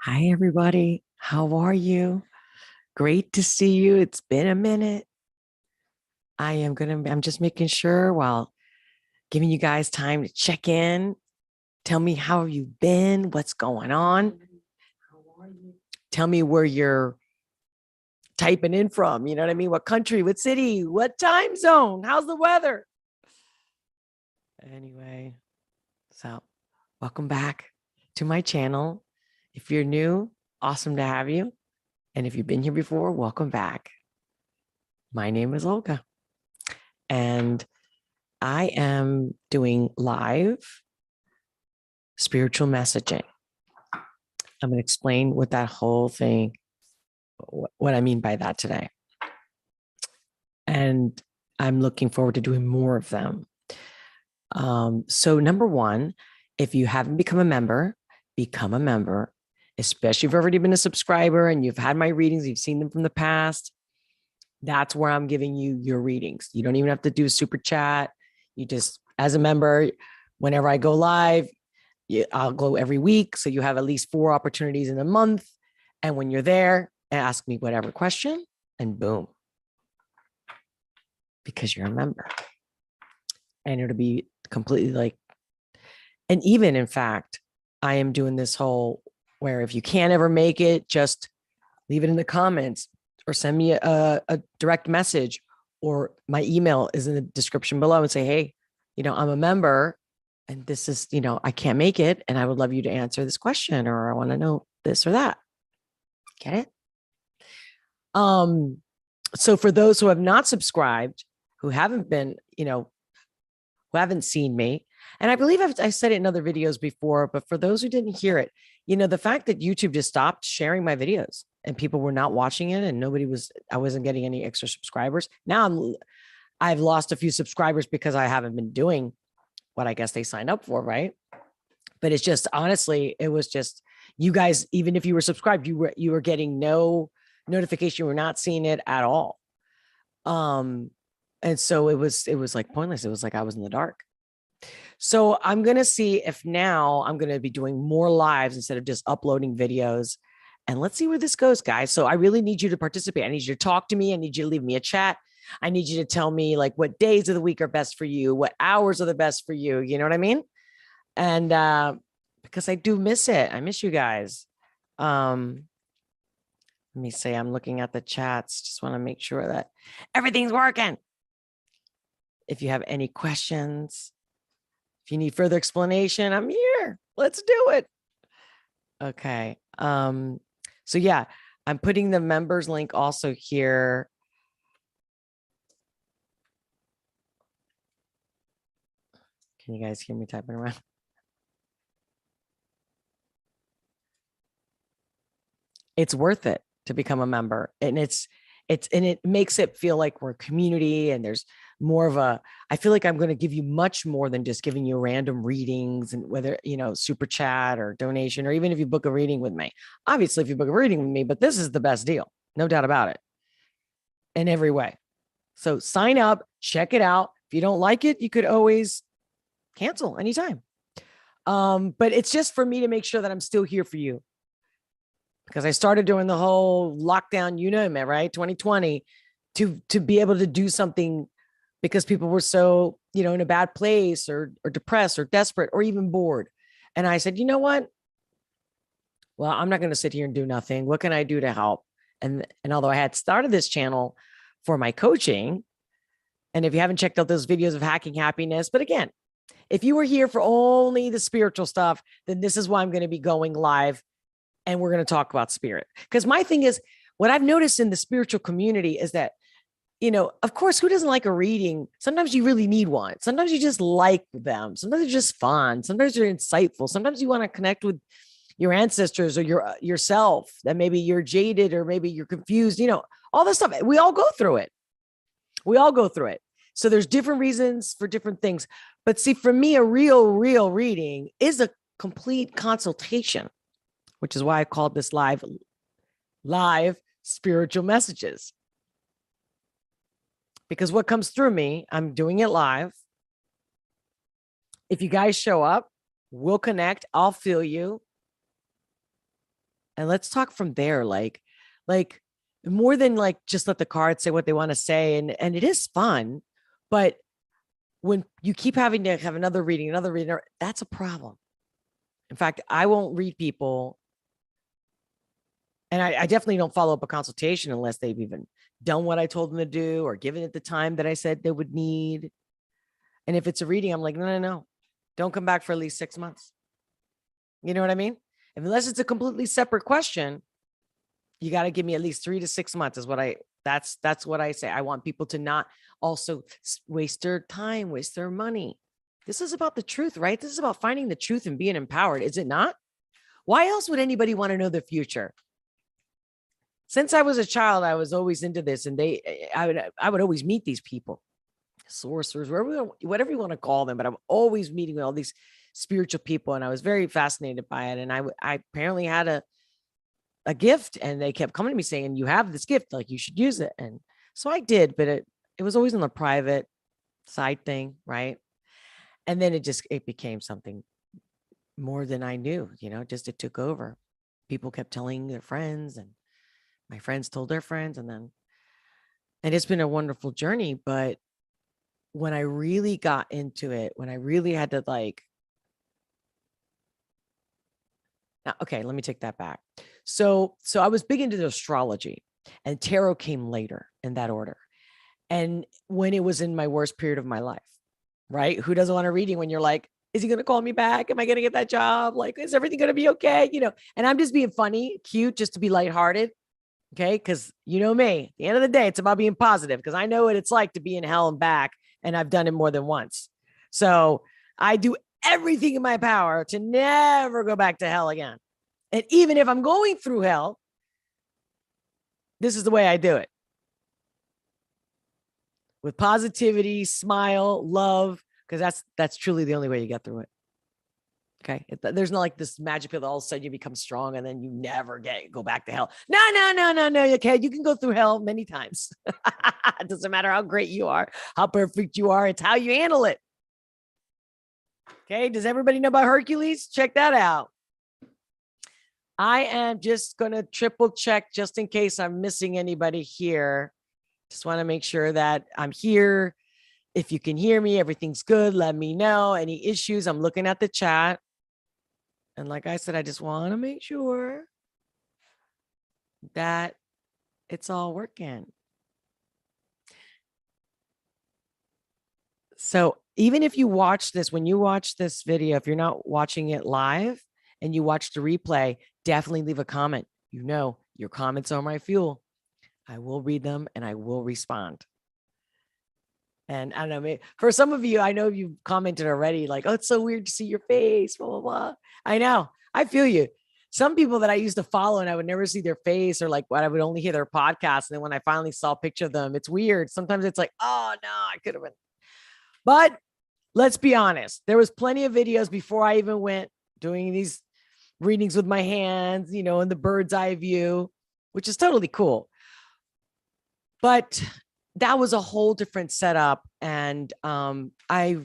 Hi, everybody. How are you? Great to see you. It's been a minute. I'm just making sure while giving you guys time to check in. Tell me how you've been, what's going on. Tell me where you're typing in from. You know what I mean? What country, what city, what time zone? How's the weather? Anyway, so welcome back to my channel. If you're new, awesome to have you. And if you've been here before, welcome back. My name is Olga, and I am doing live spiritual messaging. I'm going to explain what that whole thing, what I mean by that today. And I'm looking forward to doing more of them. So number one, if you haven't become a member, become a member, especially if you've already been a subscriber and you've had my readings, you've seen them from the past. That's where I'm giving you your readings. You don't even have to do a super chat. You just, as a member, whenever I go live, I'll go every week. So you have at least 4 opportunities in a month. And when you're there, ask me whatever question and boom, because you're a member. And it'll be completely like, and even in fact, I am doing this whole where if you can't ever make it, just leave it in the comments or send me a direct message, or my email is in the description below, and say, hey, I'm a member and this is, I can't make it. And I would love you to answer this question, or I want to know this or that. Get it? So for those who have not subscribed, who haven't been, who haven't seen me, and I believe I said it in other videos before, but for those who didn't hear it, the fact that YouTube just stopped sharing my videos and people were not watching it and I wasn't getting any extra subscribers. Now I've lost a few subscribers because I haven't been doing what I guess they signed up for, right? But it's just, honestly, it was just, you guys, even if you were subscribed, you were getting no notification. You were not seeing it at all. And so it was like pointless. It was like I was in the dark. So I'm going to see if now I'm going to be doing more lives instead of just uploading videos. And let's see where this goes, guys. So I really need you to participate. I need you to talk to me. I need you to leave me a chat. I need you to tell me like what days of the week are best for you, what hours are the best for you. You know what I mean? And because I do miss it. I miss you guys. Let me say, I'm looking at the chats. Just want to make sure that everything's working. If you have any questions, if you need further explanation, I'm here. Let's do it. Okay. So yeah, I'm putting the members link also here. Can you guys hear me typing around? It's worth it to become a member. And it makes it feel like we're a community, and there's more of I feel like I'm going to give you much more than just giving you random readings, and whether, super chat or donation, or even if you book a reading with me. Obviously, if you book a reading with me, but this is the best deal. No doubt about it. In every way. So sign up, check it out. If you don't like it, you could always cancel anytime. But it's just for me to make sure that I'm still here for you, because I started doing the whole lockdown, right? 2020 to be able to do something, because people were so, in a bad place or depressed or desperate or even bored. And I said, you know what? Well, I'm not going to sit here and do nothing. What can I do to help? And although I had started this channel for my coaching, and if you haven't checked out those videos of hacking happiness, but again, if you were here for only the spiritual stuff, then this is why I'm going to be going live, and we're going to talk about spirit. Because my thing is, what I've noticed in the spiritual community is that, of course, who doesn't like a reading? Sometimes you really need one. Sometimes you just like them. Sometimes they're just fun. Sometimes they're insightful. Sometimes you want to connect with your ancestors or yourself, that maybe you're jaded or maybe you're confused, all this stuff. We all go through it. We all go through it. So there's different reasons for different things. But see, for me, a real reading is a complete consultation, which is why I called this live spiritual messages. Because what comes through me, I'm doing it live. If you guys show up, we'll connect. I'll feel you. And let's talk from there. Like more than like just let the cards say what they want to say. And it is fun, but when you keep having to have another reading, that's a problem. In fact, I won't read people. And I definitely don't follow up a consultation unless they've even done what I told them to do or given it the time that I said they would need. And if it's a reading, I'm like, no, no, no, don't come back for at least 6 months. You know what I mean? Unless it's a completely separate question, you got to give me at least 3 to 6 months is what that's what I say. I want people to not also waste their time, waste their money. This is about the truth, right? This is about finding the truth and being empowered. Is it not? Why else would anybody want to know the future? Since I was a child, I was always into this, and I would always meet these people, sorcerers, whatever you want to call them, but I'm always meeting with all these spiritual people, and I was very fascinated by it. And I apparently had a gift, and they kept coming to me saying, you have this gift, like you should use it. And so I did, but it was always on the private side thing, right? And then it became something more than I knew, just it took over. People kept telling their friends, and my friends told their friends, and it's been a wonderful journey. But when I really got into it, when I really had to okay, let me take that back. So I was big into the astrology, and tarot came later in that order. And when it was in my worst period of my life, right? Who doesn't want a reading when you're like, is he going to call me back? Am I going to get that job? Like, is everything going to be okay? And I'm just being funny, cute, just to be lighthearted. Okay. Cause you know me, at the end of the day, it's about being positive, because I know what it's like to be in hell and back. And I've done it more than once. So I do everything in my power to never go back to hell again. And even if I'm going through hell, this is the way I do it. With positivity, smile, love, because that's truly the only way you get through it. Okay. There's not like this magic pill that all of a sudden you become strong and then you never go back to hell. No. Okay. You can go through hell many times. It doesn't matter how great you are, how perfect you are. It's how you handle it. Okay. Does everybody know about Hercules? Check that out. I am just going to triple check just in case I'm missing anybody here. Just want to make sure that I'm here. If you can hear me, everything's good. Let me know any issues. I'm looking at the chat. And like I said, I just want to make sure that it's all working. So even if you watch this, when you watch this video, if you're not watching it live and you watch the replay, definitely leave a comment. Your comments are my fuel. I will read them and I will respond. And I don't know, for some of you, I know you've commented already, like, oh, it's so weird to see your face, blah, blah, blah. I know. I feel you. Some people that I used to follow and I would never see their face, or like what I would only hear their podcast. And then when I finally saw a picture of them, it's weird. Sometimes it's like, oh no, I could have been. But let's be honest. There was plenty of videos before I even went doing these readings with my hands, in the bird's eye view, which is totally cool. But that was a whole different setup. And I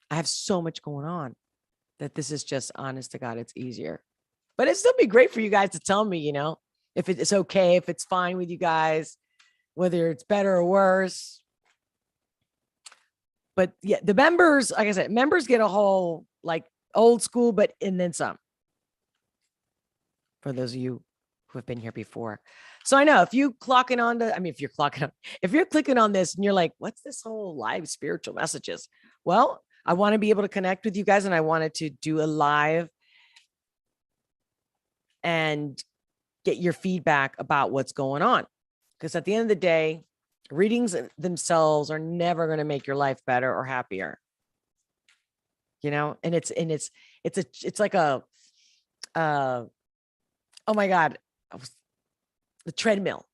have so much going on that this is just, honest to God, it's easier. But it'd still be great for you guys to tell me, if it's okay, if it's fine with you guys, whether it's better or worse. But yeah, the members, like I said, members get a whole like old school, and then some. For those of you who have been here before. So I know if you're clicking on this and you're like, what's this whole live spiritual messages? Well, I want to be able to connect with you guys, and I wanted to do a live and get your feedback about what's going on. Because at the end of the day, readings themselves are never going to make your life better or happier. And it's like a, oh my God, the treadmill,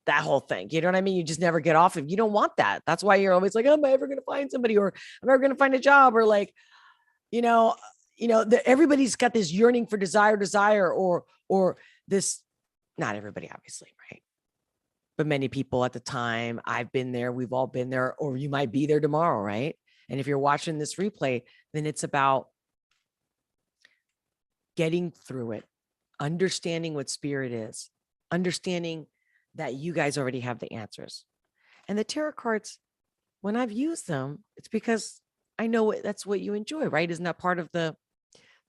that whole thing. You know what I mean? You just never get off of. You don't want that. That's why you're always like, oh, am I ever going to find somebody, or am I ever going to find a job, or like, everybody's got this yearning for desire, or this, not everybody, obviously, right? But many people at the time, I've been there, we've all been there, or you might be there tomorrow, right? And if you're watching this replay, then it's about getting through it, understanding what spirit is, understanding that you guys already have the answers. And the tarot cards, when I've used them, it's because I know that's what you enjoy, right? Isn't that part of the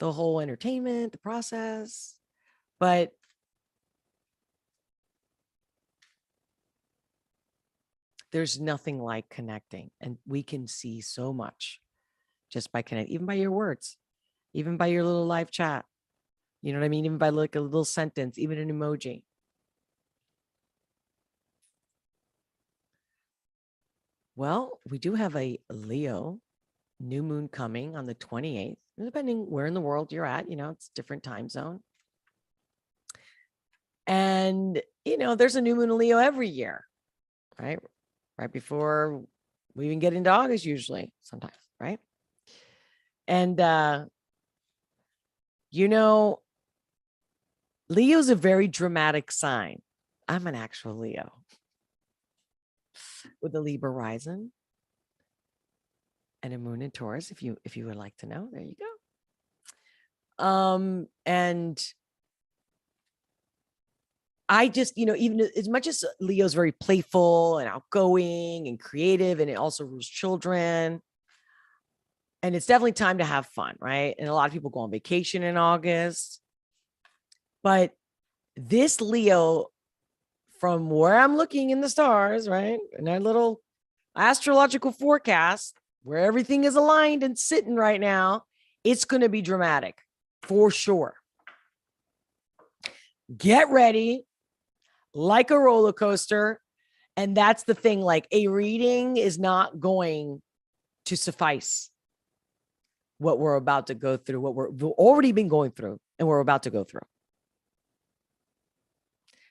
whole entertainment, the process? But there's nothing like connecting, and we can see so much just by connecting, even by your words, even by your little live chat. You know what I mean? Even by like a little sentence, even an emoji. Well, we do have a Leo new moon coming on the 28th, depending where in the world you're at, it's different time zone. And, there's a new moon in Leo every year, right? Right before we even get into August, usually, sometimes, right? And, Leo's a very dramatic sign. I'm an actual Leo with a Libra rising and a moon in Taurus. If you would like to know, there you go. And I just, even as much as Leo's very playful and outgoing and creative, and it also rules children. And it's definitely time to have fun, right? And a lot of people go on vacation in August. But this Leo, from where I'm looking in the stars, right? In our little astrological forecast, where everything is aligned and sitting right now, it's going to be dramatic for sure. Get ready, like a roller coaster. And that's the thing, like a reading is not going to suffice what we're about to go through, what we've already been going through and we're about to go through.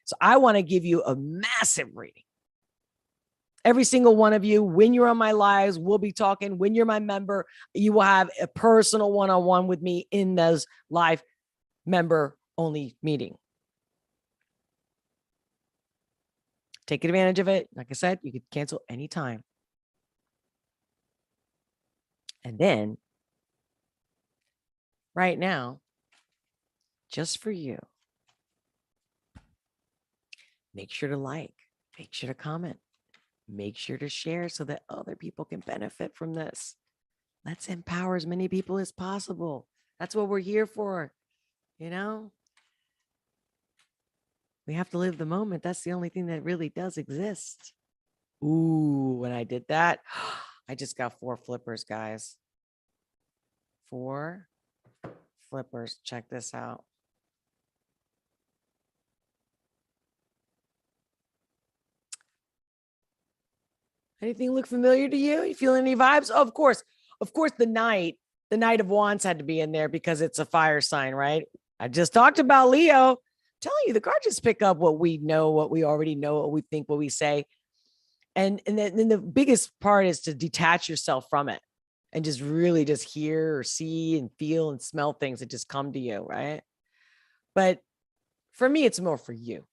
So I want to give you a massive reading. Every single one of you, when you're on my lives, we'll be talking. When you're my member, you will have a personal one-on-one with me in those live member only meeting. Take advantage of it. Like I said, you could cancel anytime. And then right now, just for you, make sure to like, make sure to comment, make sure to share so that other people can benefit from this. Let's empower as many people as possible. That's what we're here for. We have to live the moment. That's the only thing that really does exist. Ooh, when I did that, I just got 4 flippers, guys. 4 flippers. Check this out. Anything look familiar to you? You feel any vibes? Oh, of course, the Knight of Wands had to be in there because it's a fire sign, right? I just talked about Leo. I'm telling you, the cards just pick up what we know, what we already know, what we think, what we say. And then the biggest part is to detach yourself from it and just really just hear or see and feel and smell things that just come to you, right? But for me, it's more for you.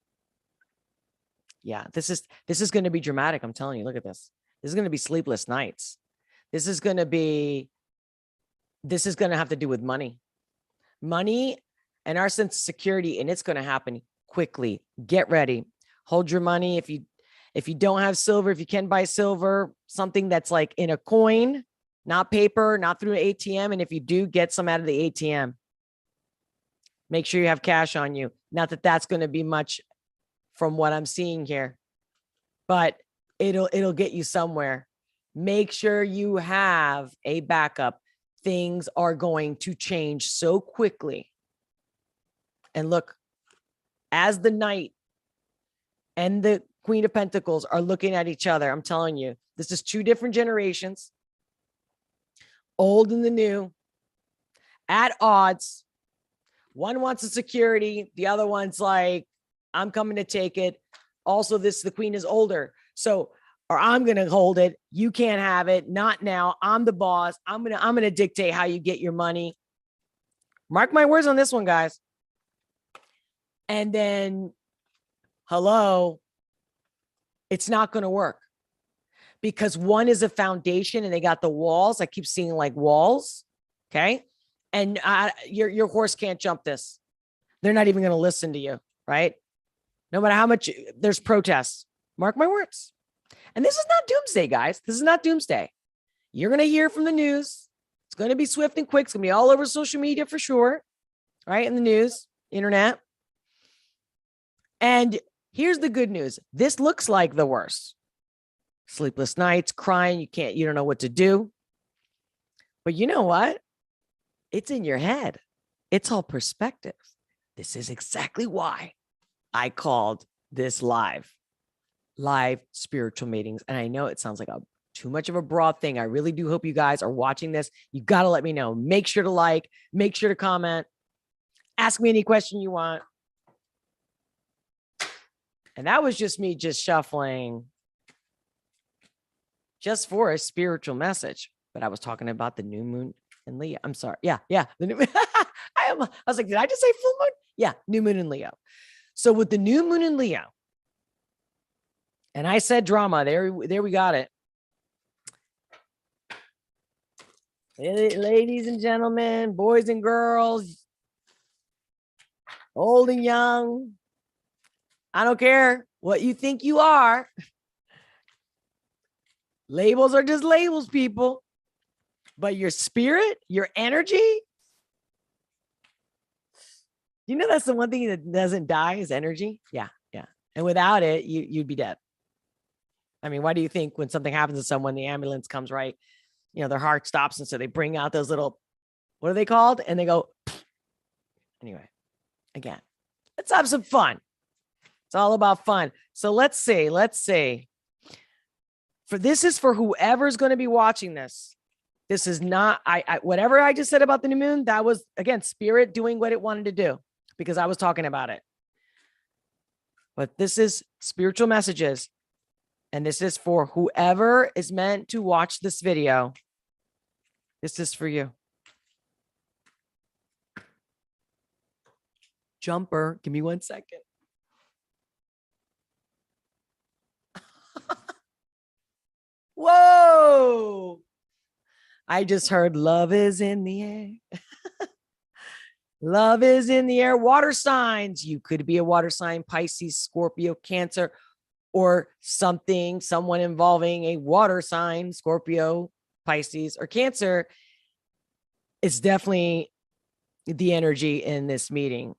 Yeah, this is going to be dramatic. I'm telling you, look at this. This is going to be sleepless nights. This is going to have to do with money and our sense of security. And it's going to happen quickly. Get ready. Hold your money. If you don't have silver, if you can buy silver, something that's like in a coin, not paper, not through an ATM. And if you do, get some out of the ATM. Make sure you have cash on you. Not that that's going to be much from what I'm seeing here, but it'll get you somewhere. Make sure you have a backup. Things are going to change so quickly. And look, as the Knight and the Queen of Pentacles are looking at each other, I'm telling you, this is 2 different generations, old and the new, at odds. One wants a security. The other one's like, I'm coming to take it. Also, the Queen is older. So, or I'm going to hold it. You can't have it. Not now. I'm the boss. I'm going to dictate how you get your money. Mark my words on this one, guys. And then, hello, it's not going to work because one is a foundation and they got the walls. I keep seeing like walls. Okay. And your horse can't jump this. They're not even going to listen to you, right? No matter how much there's protests. Mark my words. And this is not doomsday, guys. This is not doomsday. You're going to hear from the news. It's going to be swift and quick. It's going to be all over social media for sure, right? In the news, internet. And here's the good news. This looks like the worst. Sleepless nights, crying, you don't know what to do. But you know what? It's in your head. It's all perspective. This is exactly why I called this live spiritual meetings. And I know it sounds like too much of a broad thing. I really do hope you guys are watching this. You got to let me know. Make sure to like, make sure to comment, ask me any question you want. And that was just me just shuffling just for a spiritual message. But I was talking about the new moon in Leo. I'm sorry. Yeah. The new I was like, did I just say full moon? Yeah, new moon in Leo. So with the new moon in Leo, and I said drama, there we got it. Ladies and gentlemen, boys and girls, old and young, I don't care what you think you are. Labels are just labels, people. But your spirit, your energy, you know, that's the one thing that doesn't die is energy. Yeah. And without it, you'd be dead. I mean, why do you think when something happens to someone, the ambulance comes, right? You know, their heart stops. And so they bring out those little, what are they called? And they go, anyway, again, let's have some fun. It's all about fun. So let's see. This is for whoever's going to be watching this. This is not, whatever I just said about the new moon, that was, again, spirit doing what it wanted to do because I was talking about it. But this is spiritual messages. And this is for whoever is meant to watch this video. This is for you. Jumper, give me 1 second. Whoa. I just heard love is in the air. Love is in the air. Water signs. You could be a water sign, Pisces, Scorpio, Cancer, or someone involving a water sign, Scorpio, Pisces, or Cancer. It's definitely the energy in this meeting.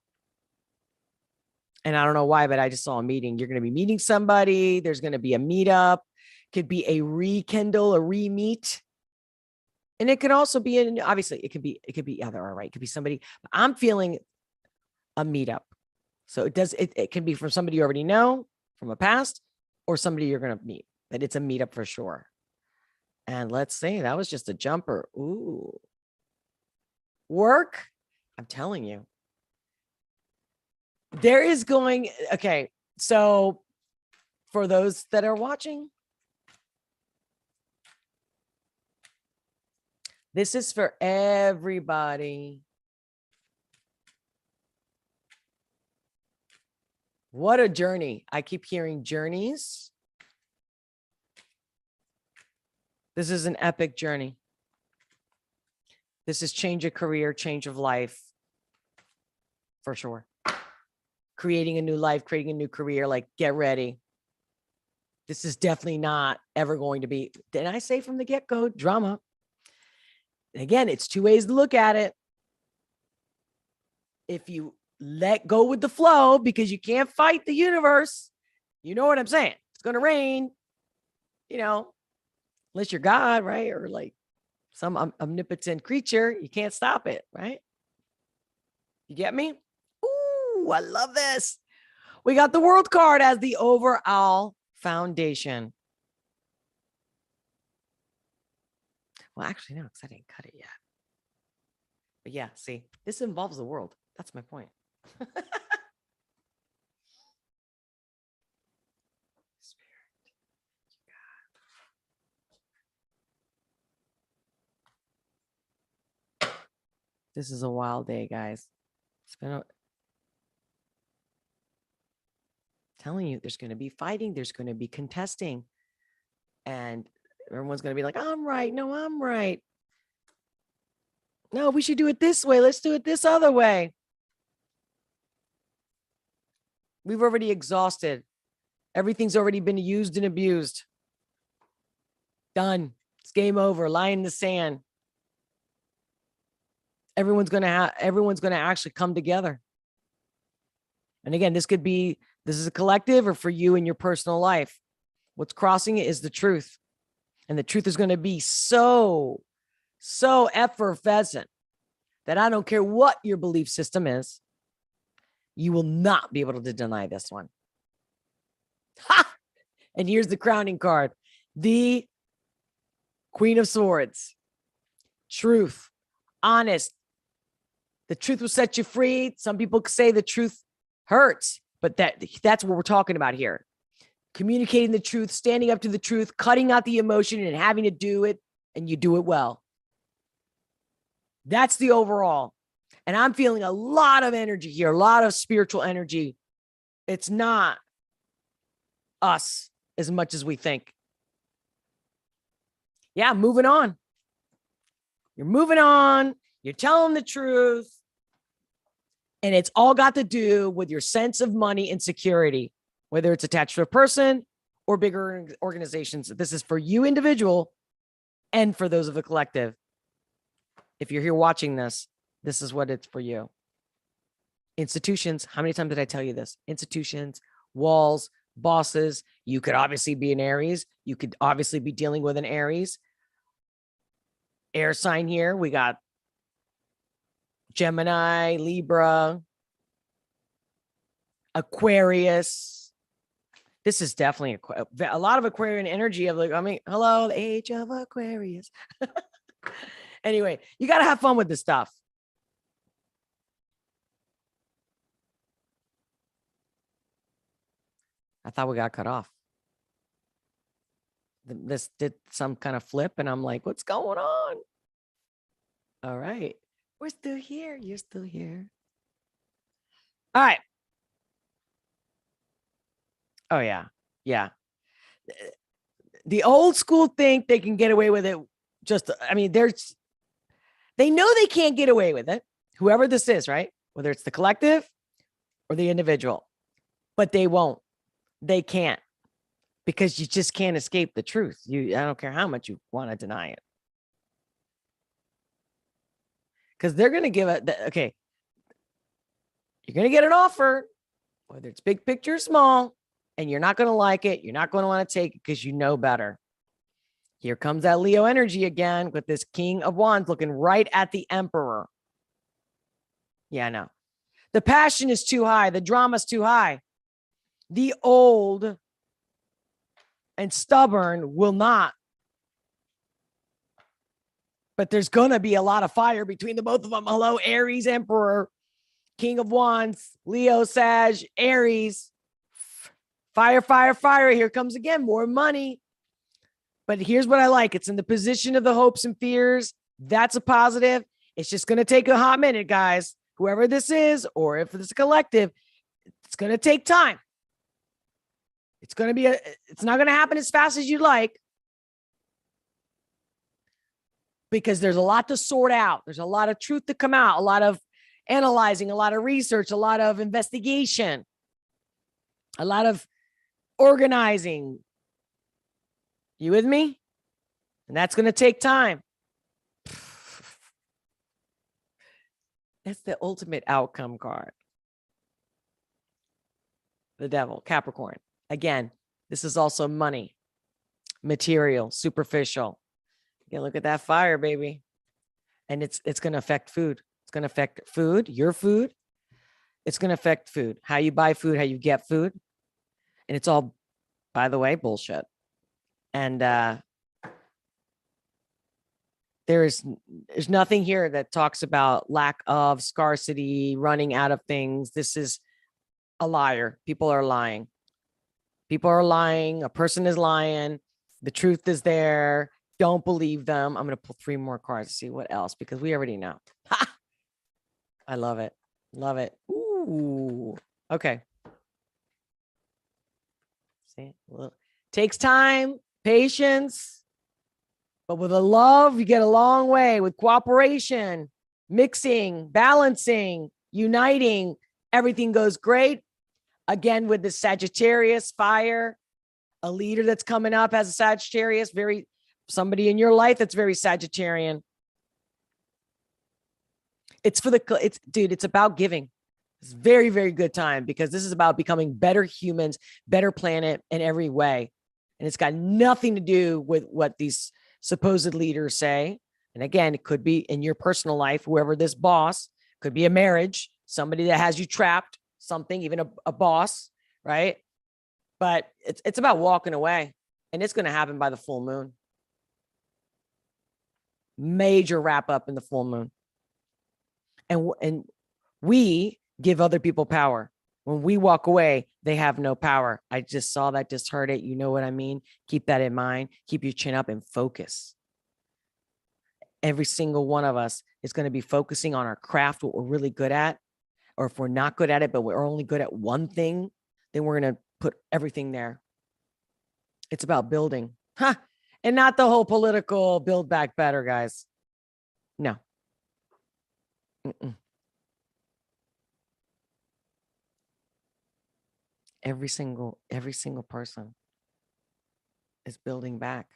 And I don't know why, but I just saw a meeting. You're going to be meeting somebody. There's going to be a meetup. Could be a rekindle, a re-meet. And it could also be, obviously, it could be other, all right. It could be somebody. I'm feeling a meetup. So it can be from somebody you already know from a past or somebody you're going to meet. But it's a meetup for sure. And let's see, that was just a jumper. Ooh. Work. I'm telling you. There is going, okay. So for those that are watching, this is for everybody. What a journey. I keep hearing journeys. This is an epic journey. This is change of career, change of life. For sure. Creating a new life, creating a new career, like get ready. This is definitely not ever going to be, did I say from the get-go, drama? Again, it's two ways to look at it. If you let go with the flow because you can't fight the universe, you know what I'm saying? It's going to rain, you know, unless you're God, right? Or like some omnipotent creature, you can't stop it, right? You get me? Ooh, I love this. We got the world card as the overall foundation. Well, actually, no, because I didn't cut it yet. But yeah, see, this involves the world. That's my point. This is a wild day, guys. It's been telling you, there's going to be fighting. There's going to be contesting. And everyone's going to be like, I'm right. No, I'm right. No, we should do it this way. Let's do it this other way. We've already exhausted. Everything's already been used and abused. Done. It's game over. Lie in the sand. Everyone's going to actually come together. And again, this is a collective or for you in your personal life. What's crossing it is the truth. And the truth is going to be so effervescent that I don't care what your belief system is. You will not be able to deny this one. Ha! And here's the crowning card. The Queen of Swords. Truth. Honest. The truth will set you free. Some people say the truth hurts, but that's what we're talking about here. Communicating the truth, standing up to the truth, cutting out the emotion and having to do it, and you do it well. That's the overall. And I'm feeling a lot of energy here, a lot of spiritual energy. It's not us as much as we think. Yeah, moving on. You're moving on. You're telling the truth. And it's all got to do with your sense of money and security, whether it's attached to a person or bigger organizations. This is for you individual and for those of the collective. If you're here watching this, this is what it's for you. Institutions. How many times did I tell you this? Institutions, walls, bosses. You could obviously be an Aries. You could obviously be dealing with an Aries. Air sign here. We got Gemini, Libra, Aquarius. This is definitely a lot of Aquarian energy of like, hello, the age of Aquarius. Anyway, you got to have fun with this stuff. I thought we got cut off. This did some kind of flip and I'm like, what's going on? All right. We're still here. You're still here. All right. Oh, yeah. Yeah. The old school think they can get away with it. They know they can't get away with it. Whoever this is, right? Whether it's the collective or the individual, but they won't. They can't because you just can't escape the truth. I don't care how much you want to deny it. Because they're going to give it, okay, you're going to get an offer, whether it's big picture or small, and you're not going to like it. You're not going to want to take it because you know better. Here comes that Leo energy again with this King of Wands looking right at the Emperor. Yeah, I know. The passion is too high. The drama's too high. The old and stubborn will not. But there's going to be a lot of fire between the both of them. Hello, Aries, Emperor, King of Wands, Leo, Sag, Aries. Fire, fire, fire. Here comes again, more money. But here's what I like. It's in the position of the hopes and fears. That's a positive. It's just going to take a hot minute, guys. Whoever this is, or if it's a collective, it's going to take time. It's not going to happen as fast as you'd like. Because there's a lot to sort out. There's a lot of truth to come out, a lot of analyzing, a lot of research, a lot of investigation, a lot of organizing. You with me? And that's going to take time. That's the ultimate outcome card. The Devil, Capricorn. Again, this is also money, material, superficial. Yeah, look at that fire, baby. And it's going to affect food. It's going to affect food, your food. It's going to affect food, how you buy food, how you get food. And it's all, by the way, bullshit. And there's nothing here that talks about lack of scarcity, running out of things. This is a liar. People are lying. People are lying. A person is lying. The truth is there. Don't believe them. I'm going to pull 3 more cards to see what else, because we already know. Ha! I love it. Love it. Ooh. Okay. See, well, takes time, patience, but with a love, you get a long way. With cooperation, mixing, balancing, uniting, everything goes great. Again, with the Sagittarius fire, a leader that's coming up has a Sagittarius, somebody in your life that's very Sagittarian. It's about giving. It's very, very good time because this is about becoming better humans, better planet in every way. And it's got nothing to do with what these supposed leaders say. And again, it could be in your personal life, whoever this boss, could be a marriage, somebody that has you trapped, something, even a boss, right? But it's about walking away, and it's going to happen by the full moon. Major wrap up in the full moon. And we give other people power. When we walk away, they have no power. I just saw that, just heard it. You know what I mean? Keep that in mind. Keep your chin up and focus. Every single one of us is going to be focusing on our craft, what we're really good at. Or if we're not good at it, but we're only good at one thing, then we're going to put everything there. It's about building. Huh? And not the whole political build back better, guys. No. Mm-mm. Every single person is building back.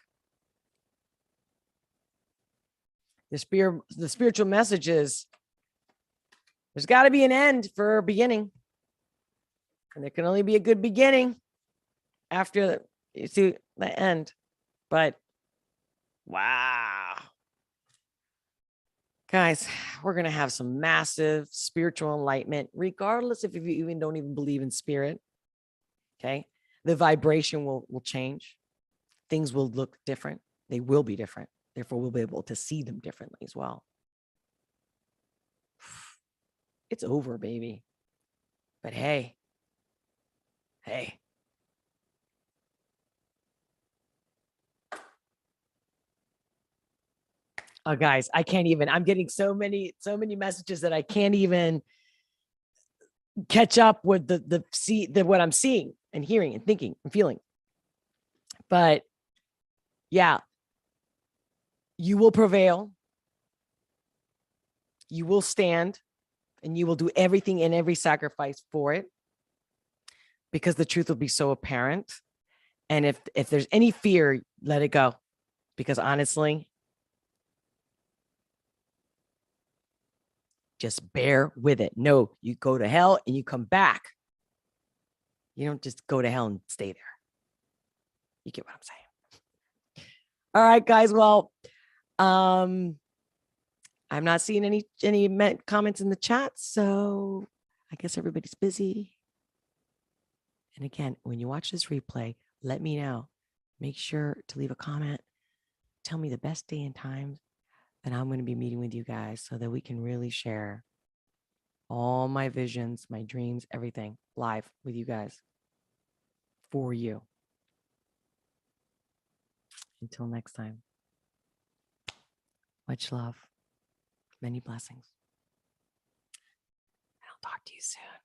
The spiritual message is there's got to be an end for a beginning. And there can only be a good beginning after the end. But wow. Guys, we're going to have some massive spiritual enlightenment, regardless if you even don't even believe in spirit. Okay. The vibration will change. Things will look different. They will be different. Therefore, we'll be able to see them differently as well. It's over, baby. But hey. Oh, guys, I can't even. I'm getting so many messages that I can't even catch up with what I'm seeing and hearing and thinking and feeling. But yeah, you will prevail. You will stand, and you will do everything and every sacrifice for it, because the truth will be so apparent. And if there's any fear, let it go, because honestly, just bear with it. No, you go to hell and you come back. You don't just go to hell and stay there. You get what I'm saying? All right, guys. Well, I'm not seeing any comments in the chat, so I guess everybody's busy. And again, when you watch this replay, let me know. Make sure to leave a comment. Tell me the best day and time that I'm going to be meeting with you guys, so that we can really share all my visions, my dreams, everything live with you guys for you. Until next time, much love, many blessings. I'll talk to you soon.